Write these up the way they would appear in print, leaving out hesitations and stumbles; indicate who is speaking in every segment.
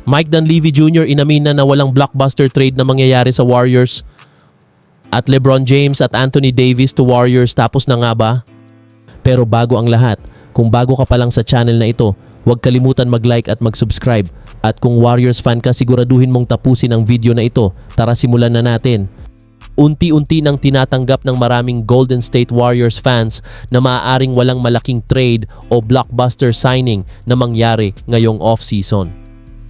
Speaker 1: Mike Dunleavy Jr. inamin na walang blockbuster trade na mangyayari sa Warriors. At LeBron James at Anthony Davis to Warriors, tapos na nga ba? Pero bago ang lahat, kung bago ka pa lang sa channel na ito, huwag kalimutan mag-like at mag-subscribe. At kung Warriors fan ka, siguraduhin mong tapusin ang video na ito. Tara, simulan na natin. Unti-unti nang tinatanggap ng maraming Golden State Warriors fans na maaaring walang malaking trade o blockbuster signing na mangyari ngayong off-season.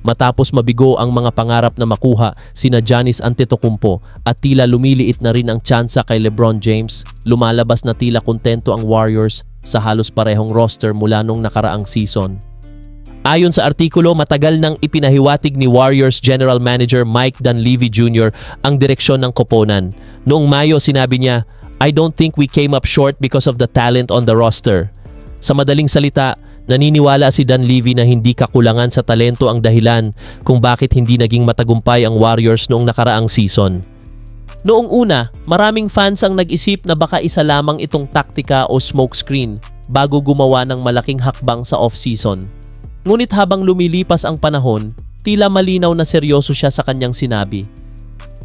Speaker 1: Matapos mabigo ang mga pangarap na makuha sina Giannis Antetokounmpo at tila lumiliit na rin ang tsansa kay LeBron James, lumalabas na tila kontento ang Warriors sa halos parehong roster mula nung nakaraang season. Ayon sa artikulo, matagal nang ipinahiwatig ni Warriors General Manager Mike Dunleavy Jr. ang direksyon ng koponan. Noong Mayo, sinabi niya, "I don't think we came up short because of the talent on the roster." Sa madaling salita, naniniwala si Dunleavy na hindi kakulangan sa talento ang dahilan kung bakit hindi naging matagumpay ang Warriors noong nakaraang season. Noong una, maraming fans ang nag-isip na baka isa lamang itong taktika o smokescreen bago gumawa ng malaking hakbang sa off-season. Ngunit habang lumilipas ang panahon, tila malinaw na seryoso siya sa kanyang sinabi.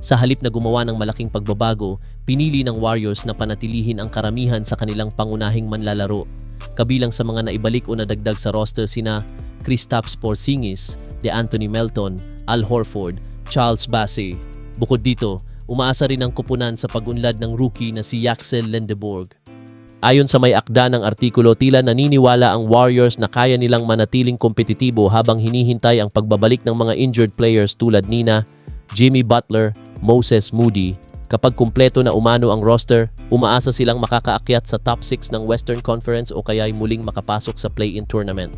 Speaker 1: Sa halip na gumawa ng malaking pagbabago, pinili ng Warriors na panatilihin ang karamihan sa kanilang pangunahing manlalaro. Kabilang sa mga naibalik o nadagdag sa roster sina Kristaps Porzingis, DeAnthony Melton, Al Horford, Charles Bassey. Bukod dito, umaasa rin ang koponan sa pag-unlad ng rookie na si Axel Lendeborg. Ayon sa may akda ng artikulo, tila naniniwala ang Warriors na kaya nilang manatiling kompetitibo habang hinihintay ang pagbabalik ng mga injured players tulad nina Jimmy Butler, Moses Moody. Kapag kumpleto na umano ang roster, umaasa silang makakaakyat sa top 6 ng Western Conference o kaya'y muling makapasok sa play-in tournament.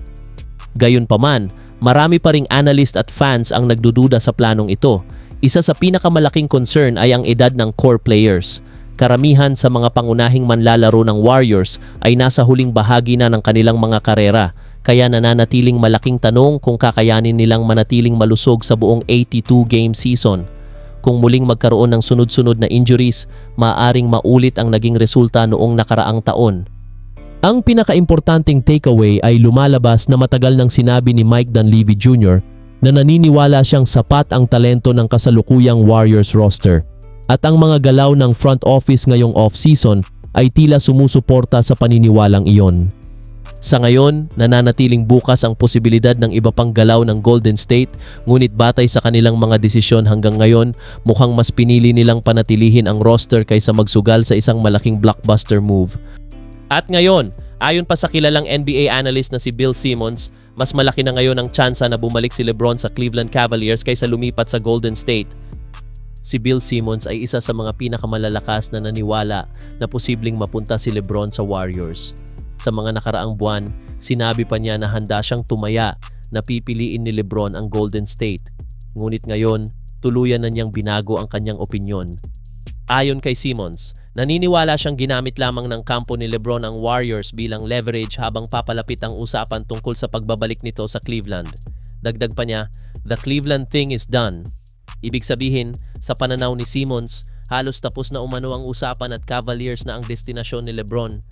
Speaker 1: Gayunpaman, marami pa ring analyst at fans ang nagdududa sa planong ito. Isa sa pinakamalaking concern ay ang edad ng core players. Karamihan sa mga pangunahing manlalaro ng Warriors ay nasa huling bahagi na ng kanilang mga karera, kaya nananatiling malaking tanong kung kakayanin nilang manatiling malusog sa buong 82-game season. Kung muling magkaroon ng sunod-sunod na injuries, maaaring maulit ang naging resulta noong nakaraang taon. Ang pinakaimportanteng takeaway ay lumalabas na matagal nang sinabi ni Mike Dunleavy Jr. na naniniwala siyang sapat ang talento ng kasalukuyang Warriors roster. At ang mga galaw ng front office ngayong off-season ay tila sumusuporta sa paniniwalang iyon. Sa ngayon, nananatiling bukas ang posibilidad ng iba pang galaw ng Golden State, ngunit batay sa kanilang mga desisyon hanggang ngayon, mukhang mas pinili nilang panatilihin ang roster kaysa magsugal sa isang malaking blockbuster move. At ngayon, ayon pa sa kilalang NBA analyst na si Bill Simmons, mas malaki na ngayon ang tsansa na bumalik si LeBron sa Cleveland Cavaliers kaysa lumipat sa Golden State. Si Bill Simmons ay isa sa mga pinakamalalakas na naniwala na posibleng mapunta si LeBron sa Warriors. Sa mga nakaraang buwan, sinabi pa niya na handa siyang tumaya na pipiliin ni LeBron ang Golden State. Ngunit ngayon, tuluyan na niyang binago ang kanyang opinyon. Ayon kay Simmons, naniniwala siyang ginamit lamang ng kampo ni LeBron ang Warriors bilang leverage habang papalapit ang usapan tungkol sa pagbabalik nito sa Cleveland. Dagdag pa niya, "The Cleveland thing is done." Ibig sabihin, sa pananaw ni Simmons, halos tapos na umano ang usapan at Cavaliers na ang destinasyon ni LeBron.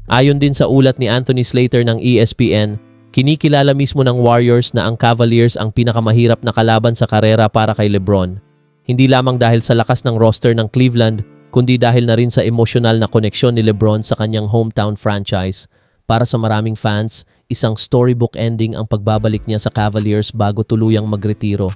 Speaker 1: Ayon din sa ulat ni Anthony Slater ng ESPN, kinikilala mismo ng Warriors na ang Cavaliers ang pinakamahirap na kalaban sa karera para kay LeBron. Hindi lamang dahil sa lakas ng roster ng Cleveland, kundi dahil na rin sa emosyonal na koneksyon ni LeBron sa kanyang hometown franchise. Para sa maraming fans, isang storybook ending ang pagbabalik niya sa Cavaliers bago tuluyang magretiro.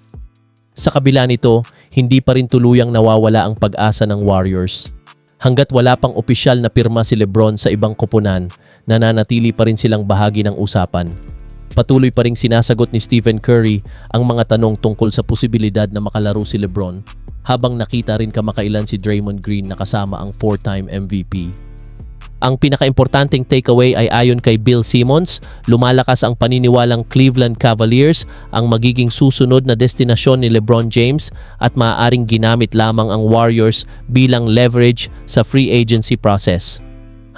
Speaker 1: Sa kabila nito, hindi pa rin tuluyang nawawala ang pag-asa ng Warriors. Hanggat wala pang opisyal na pirma si LeBron sa ibang koponan, nananatili pa rin silang bahagi ng usapan. Patuloy pa ring sinasagot ni Stephen Curry ang mga tanong tungkol sa posibilidad na makalaro si LeBron, habang nakita rin kamakailan si Draymond Green na kasama ang 4-time MVP. Ang pinakaimportanteng takeaway ay ayon kay Bill Simmons, lumalakas ang paniniwalang Cleveland Cavaliers ang magiging susunod na destinasyon ni LeBron James at maaaring ginamit lamang ang Warriors bilang leverage sa free agency process.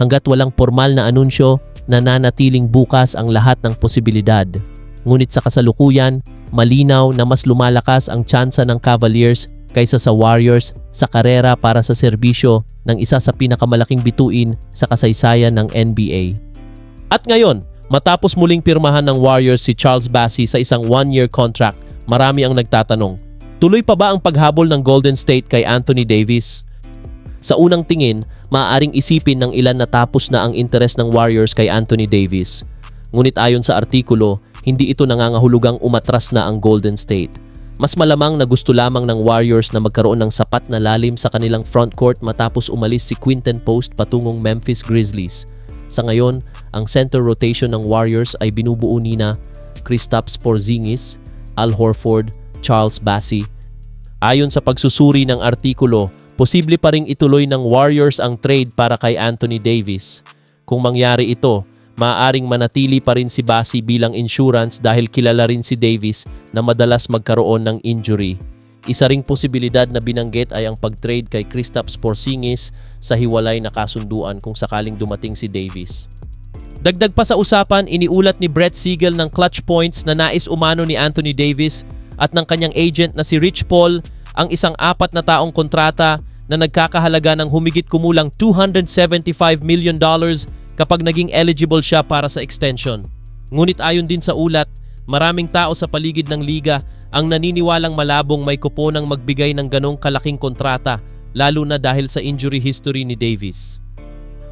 Speaker 1: Hanggat walang formal na anunsyo, nananatiling bukas ang lahat ng posibilidad. Ngunit sa kasalukuyan, malinaw na mas lumalakas ang tsansa ng Cavaliers kaysa sa Warriors sa karera para sa serbisyo ng isa sa pinakamalaking bituin sa kasaysayan ng NBA. At ngayon, matapos muling pirmahan ng Warriors si Charles Bassey sa isang 1-year contract Marami ang nagtatanong, tuloy pa ba ang paghabol ng Golden State kay Anthony Davis? Sa unang tingin, maaaring isipin ng ilan na tapos na ang interes ng Warriors kay Anthony Davis. Ngunit ayon sa artikulo, hindi ito nangangahulugang umatras na ang Golden State. Mas malamang na gusto lamang ng Warriors na magkaroon ng sapat na lalim sa kanilang frontcourt matapos umalis si Quinton Post patungong Memphis Grizzlies. Sa ngayon, ang center rotation ng Warriors ay binubuo nina Kristaps Porzingis, Al Horford, Charles Bassey. Ayon sa pagsusuri ng artikulo, posible pa ring ituloy ng Warriors ang trade para kay Anthony Davis. Kung mangyari ito, maaaring manatili pa rin si Bassey bilang insurance dahil kilala rin si Davis na madalas magkaroon ng injury. Isa ring posibilidad na binanggit ay ang pag-trade kay Kristaps Porzingis sa hiwalay na kasunduan kung sakaling dumating si Davis. Dagdag pa sa usapan, iniulat ni Brett Siegel ng Clutch Points na nais umano ni Anthony Davis at ng kanyang agent na si Rich Paul ang isang 4 na taong kontrata na nagkakahalaga ng humigit kumulang $275 million kapag naging eligible siya para sa extension. Ngunit ayon din sa ulat, maraming tao sa paligid ng liga ang naniniwalang malabong may kuponang magbigay ng ganong kalaking kontrata, lalo na dahil sa injury history ni Davis.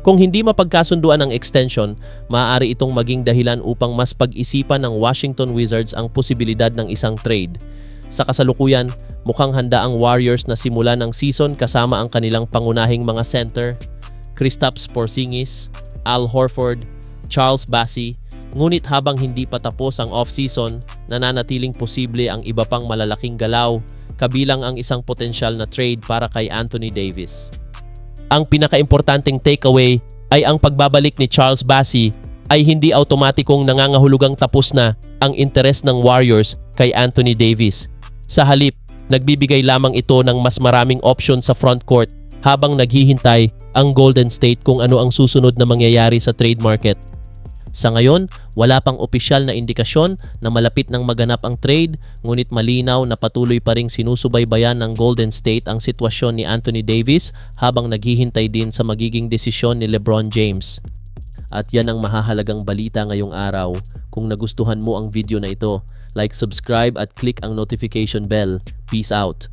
Speaker 1: Kung hindi mapagkasunduan ang extension, maaari itong maging dahilan upang mas pag-isipan ng Washington Wizards ang posibilidad ng isang trade. Sa kasalukuyan, mukhang handa ang Warriors na simulan ang season kasama ang kanilang pangunahing mga center, Kristaps Porzingis, Al Horford, Charles Bassey, ngunit habang hindi pa tapos ang off-season, nananatiling posible ang iba pang malalaking galaw, kabilang ang isang potensyal na trade para kay Anthony Davis. Ang pinakaimportanteng takeaway ay ang pagbabalik ni Charles Bassey ay hindi automatikong nangangahulugang tapos na ang interes ng Warriors kay Anthony Davis. Sa halip, nagbibigay lamang ito ng mas maraming option sa frontcourt habang naghihintay ang Golden State kung ano ang susunod na mangyayari sa trade market. Sa ngayon, wala pang opisyal na indikasyon na malapit nang maganap ang trade, ngunit malinaw na patuloy pa ring sinusubaybayan ng Golden State ang sitwasyon ni Anthony Davis habang naghihintay din sa magiging desisyon ni LeBron James. At yan ang mahahalagang balita ngayong araw. Kung nagustuhan mo ang video na ito, like, subscribe at click ang notification bell. Peace out!